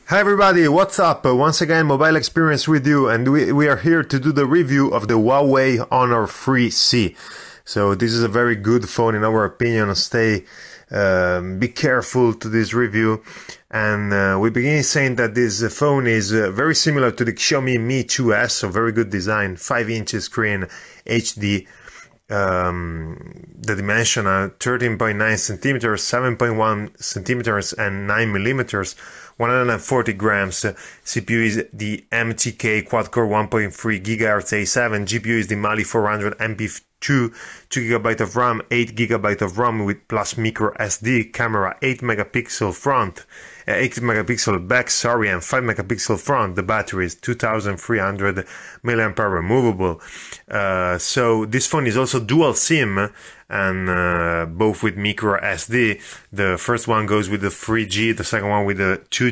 Hi everybody, what's up? Once again, MobileExperience with you, and we are here to do the review of the Huawei Honor 3C. So this is a very good phone in our opinion. Be careful to this review. And we begin saying that this phone is very similar to the Xiaomi Mi 2S, so very good design, 5-inch screen, HD. The dimension are 13.9 centimeters, 7.1 centimeters, and 9 millimeters. 140 grams. CPU is the MTK quad-core 1.3 GHz A7. GPU is the Mali 400 MP2, 2 GB of RAM, 8 GB of RAM with plus micro SD. Camera 8 megapixel front, 8 megapixel back, and 5 megapixel front. The battery is 2300 mAh removable. So this phone is also dual SIM, and both with micro SD. The first one goes with the 3G, the second one with the 2G.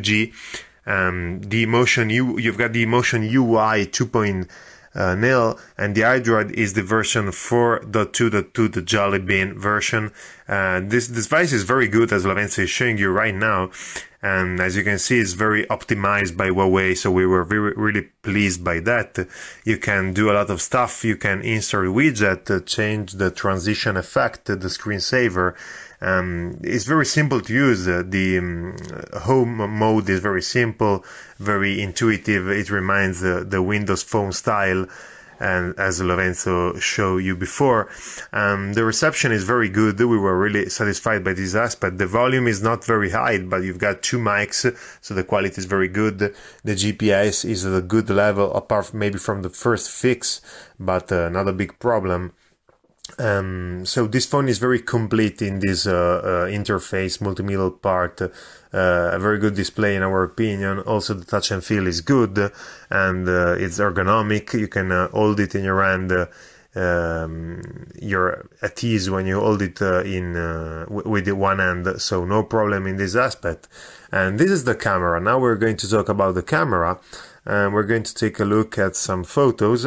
You've got the Emotion UI 2.0, and the iDroid is the version 4.2.2, the Jolly Bean version. This device is very good, as Lorenzo is showing you right now, and as you can see, it's very optimized by Huawei, so we were really pleased by that. You can do a lot of stuff. You can insert widget, change the transition effect, the screensaver. It's very simple to use. The home mode is very simple, very intuitive. It reminds the Windows Phone style, and as Lorenzo showed you before. The reception is very good. We were really satisfied by this aspect. The volume is not very high, but you've got two mics, so the quality is very good. The GPS is at a good level, apart maybe from the first fix, but not a big problem. So this phone is very complete in this interface, multimedia part, a very good display in our opinion. Also the touch and feel is good, and it's ergonomic. You can hold it in your hand. You're at ease when you hold it with the one hand, so no problem in this aspect. And this is the camera. Now we're going to talk about the camera, and we're going to take a look at some photos.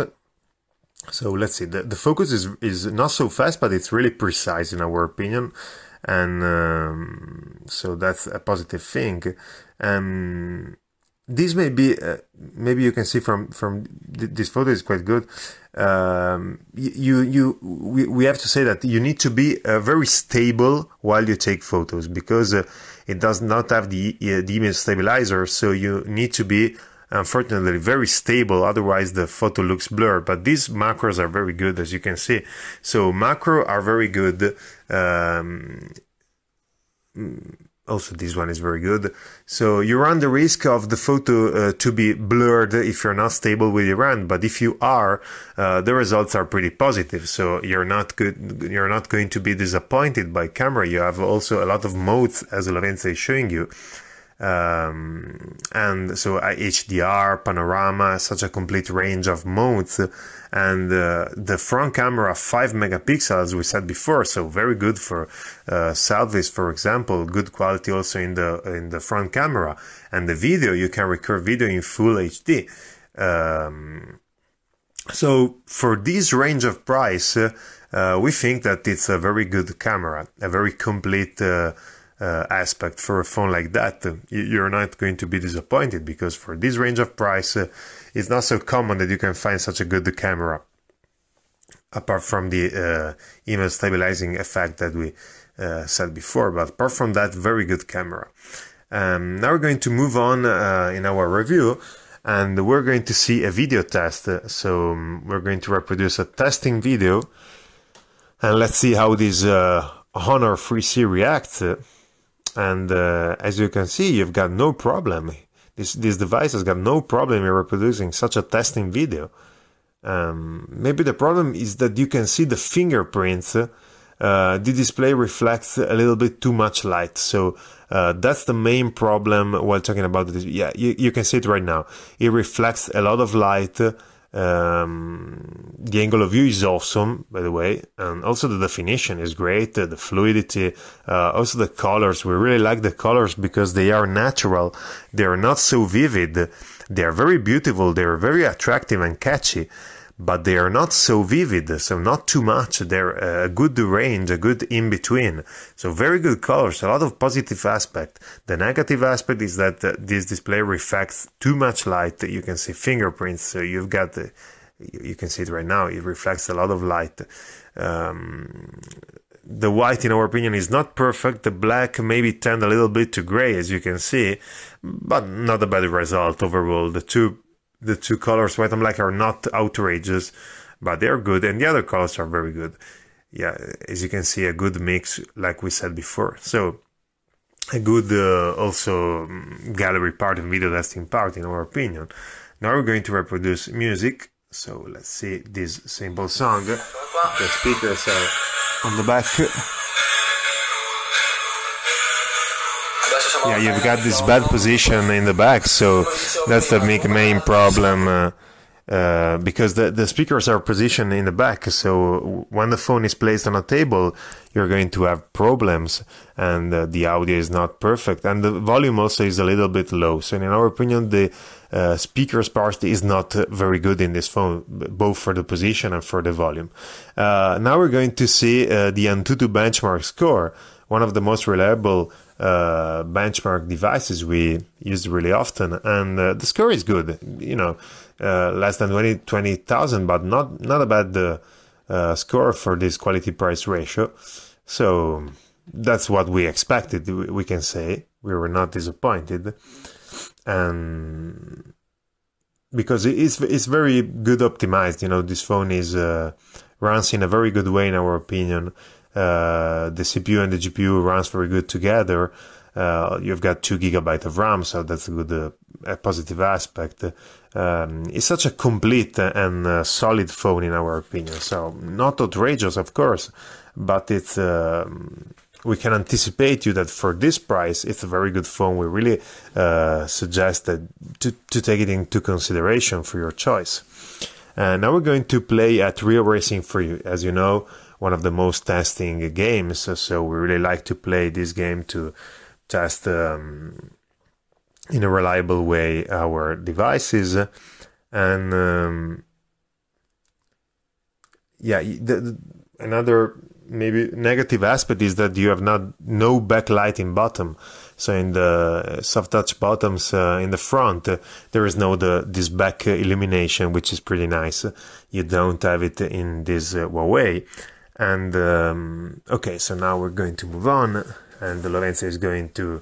So let's see, the focus is not so fast, but it's really precise in our opinion, and so that's a positive thing. This may be, maybe you can see from this photo is quite good. We have to say that you need to be very stable while you take photos, because it does not have the image stabilizer, so you need to be, unfortunately, very stable, otherwise the photo looks blurred. But these macros are very good, as you can see. So macro are very good. Also this one is very good. So you run the risk of the photo to be blurred if you're not stable with your hand, but if you are, the results are pretty positive. So you're not going to be disappointed by camera. You have also a lot of modes, as Lorenzo is showing you. And so HDR, panorama, such a complete range of modes, and the front camera 5 megapixels, as we said before, so very good for selfies, for example. Good quality also in the front camera, and the video, you can record video in full HD. So for this range of price, we think that it's a very good camera, a very complete aspect for a phone like that. You're not going to be disappointed, because for this range of price, it's not so common that you can find such a good camera, apart from the image stabilizing effect that we said before. But apart from that, very good camera. Now we're going to move on in our review, and we're going to see a video test. So we're going to reproduce a testing video, and let's see how this Honor 3C reacts. And as you can see, you've got no problem. This device has got no problem in reproducing such a testing video. Maybe the problem is that you can see the fingerprints. The display reflects a little bit too much light. So that's the main problem while talking about this. Yeah, you can see it right now. It reflects a lot of light. The angle of view is awesome, by the way, and also the definition is great, the fluidity, also the colors. We really like the colors because they are natural, they are not so vivid, they are very beautiful, they are very attractive and catchy. but they are not so vivid, so not too much. They're a good range, a good in-between. So very good colors, a lot of positive aspect. The negative aspect is that this display reflects too much light. You can see fingerprints, so you've got, you can see it right now, it reflects a lot of light. The white, in our opinion, is not perfect. The black maybe tend a little bit to gray, as you can see, but not a bad result overall. The two colors, white and black, are not outrageous, but they're good, and the other colors are very good. Yeah, as you can see, a good mix, like we said before. So a good also gallery part and video testing part, in our opinion. Now we're going to reproduce music. So let's see this simple song. The speakers are on the back. Yeah, you've got this bad position in the back, so that's the main problem, because the speakers are positioned in the back, so when the phone is placed on a table, you're going to have problems, and the audio is not perfect, and the volume also is a little bit low. So in our opinion, the speaker sparsity is not very good in this phone, both for the position and for the volume. Now we're going to see the Antutu benchmark score, one of the most reliable benchmark devices we use really often, and the score is good, you know, less than 20,000, but not a bad score for this quality price ratio. So that's what we expected, we can say. We were not disappointed, and because it's very good optimized, you know, this phone is runs in a very good way, in our opinion. The CPU and the GPU runs very good together. You've got 2 GB of RAM, so that's a good, a positive aspect. It's such a complete and solid phone, in our opinion. So not outrageous, of course, but it's we can anticipate you that for this price, it's a very good phone. We really suggest that to take it into consideration for your choice. Now we're going to play at Rio Racing for you. As you know, one of the most testing games, so we really like to play this game to test in a reliable way our devices. And yeah, another maybe negative aspect is that you have no backlighting button. So in the soft touch buttons in the front, there is this back illumination, which is pretty nice. You don't have it in this Huawei. And okay, so now we're going to move on, and Lorenzo is going to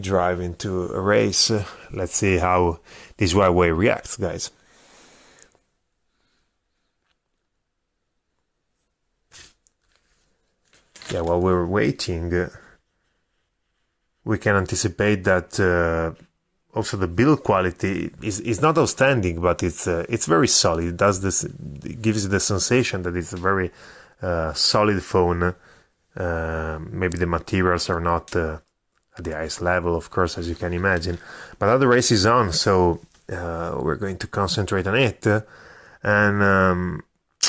drive into a race. Let's see how this Huawei reacts, guys. Yeah, while we're waiting, we can anticipate that also the build quality is not outstanding, but it's very solid. It does this, it gives you the sensation that it's a very solid phone. Maybe the materials are not at the highest level, of course, as you can imagine. But now the race is on, so we're going to concentrate on it. And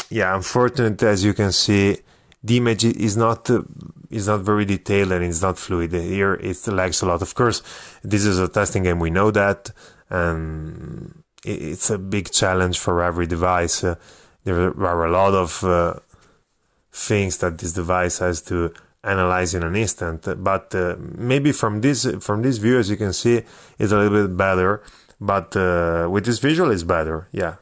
yeah, unfortunately, as you can see, the image is not very detailed and it's not fluid. Here it lags a lot. Of course, this is a testing game, we know that, and it's a big challenge for every device. There are a lot of things that this device has to analyze in an instant, but maybe from this view, as you can see, it's a little bit better, but with this visual it's better, yeah,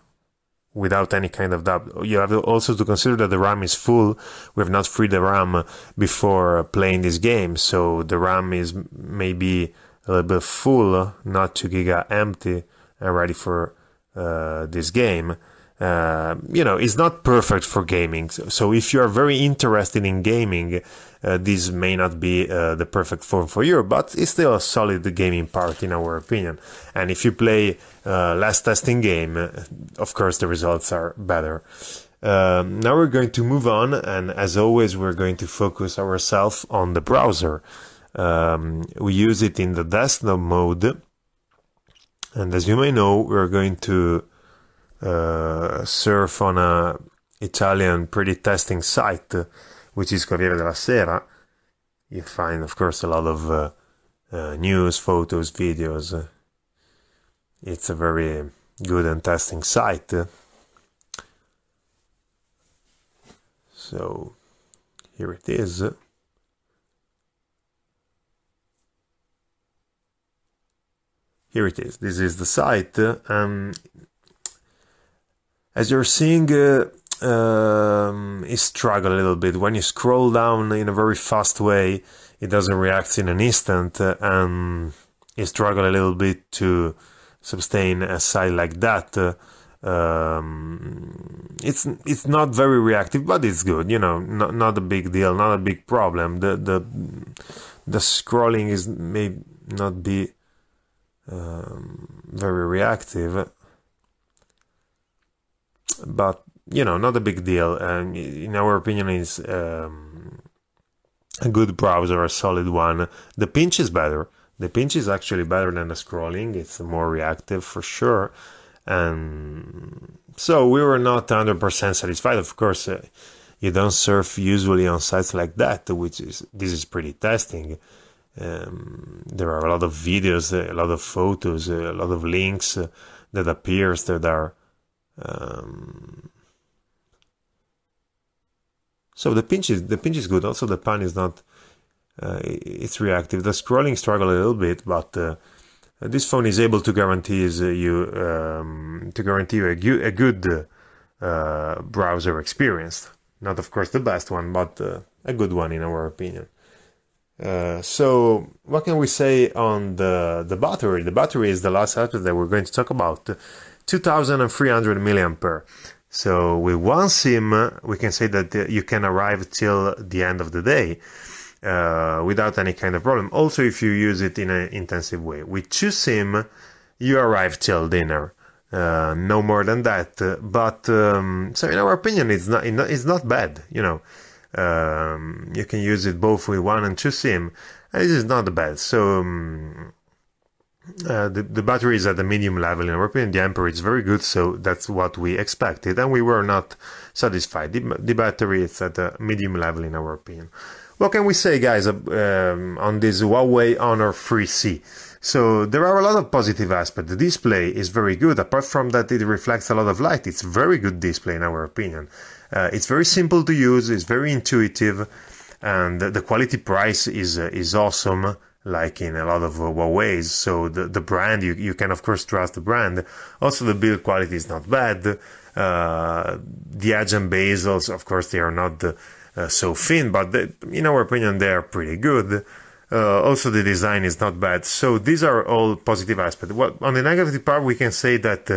without any kind of doubt. You have also to consider that the RAM is full. We have not freed the RAM before playing this game, so the RAM is maybe a little bit full, not 2 GB empty and ready for this game. You know, it's not perfect for gaming, so if you are very interested in gaming, this may not be the perfect phone for you, but it's still a solid gaming part, in our opinion. And if you play less testing game, of course the results are better. Now we're going to move on, and as always we're going to focus ourselves on the browser. We use it in the desktop mode, and as you may know, we're going to surf on a Italian pretty testing site, which is Corriere della Sera. You find, of course, a lot of news, photos, videos. It's a very good and testing site. So here it is. Here it is. This is the site. As you're seeing, it struggles a little bit. When you scroll down in a very fast way, it doesn't react in an instant, and it struggles a little bit to sustain a site like that. It's not very reactive, but it's good. You know, not a big deal, not a big problem. The scrolling may not be very reactive, but you know, not a big deal. And in our opinion, is a good browser, a solid one. The pinch is better. The pinch is actually better than the scrolling. It's more reactive for sure. And so we were not 100% satisfied. Of course, you don't surf usually on sites like that, this is pretty testing. There are a lot of videos, a lot of photos, a lot of links that appears that are. So the pinch is good. Also, the pan is not. It's reactive. The scrolling struggle a little bit, but this phone is able to guarantee you a good browser experience. Not, of course, the best one, but a good one in our opinion. So what can we say on the battery? The battery is the last aspect that we're going to talk about. 2,300 milliampere. So with one SIM, we can say that you can arrive till the end of the day without any kind of problem. Also, if you use it in an intensive way. With two SIM, you arrive till dinner. No more than that. But so in our opinion, it's not bad. You know, you can use it both with one and two SIM, and it is not bad. So the battery is at the medium level in our opinion. The ampere is very good, so that's what we expected, and we were not satisfied. The battery is at a medium level in our opinion. What can we say, guys, on this Huawei Honor 3C? So there are a lot of positive aspects. The display is very good. Apart from that, it reflects a lot of light. It's very good display in our opinion. It's very simple to use. It's very intuitive, and the quality price is awesome, like in a lot of Huawei's. So the brand, you can of course trust the brand. Also, the build quality is not bad. The edge and bezels, of course, they are not so thin, but in our opinion, they are pretty good. Also, the design is not bad. So these are all positive aspects. On the negative part, we can say that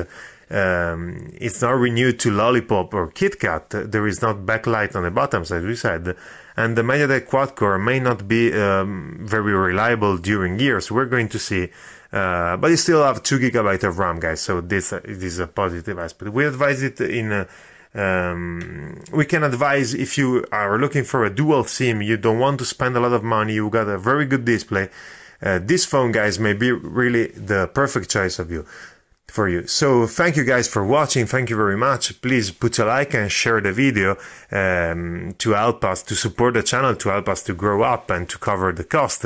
it's not renewed to Lollipop or KitKat. There is not backlight on the bottoms, as we said. And the MediaTek quad-core may not be very reliable during years. We're going to see. But you still have 2 GB of RAM, guys. So this is a positive aspect. We advise it in... we can advise if you are looking for a dual SIM, you don't want to spend a lot of money, you got a very good display. This phone, guys, may be really the perfect choice for you. So thank you guys for watching. Thank you very much. Please put a like and share the video to help us to support the channel, to help us to grow up and to cover the cost.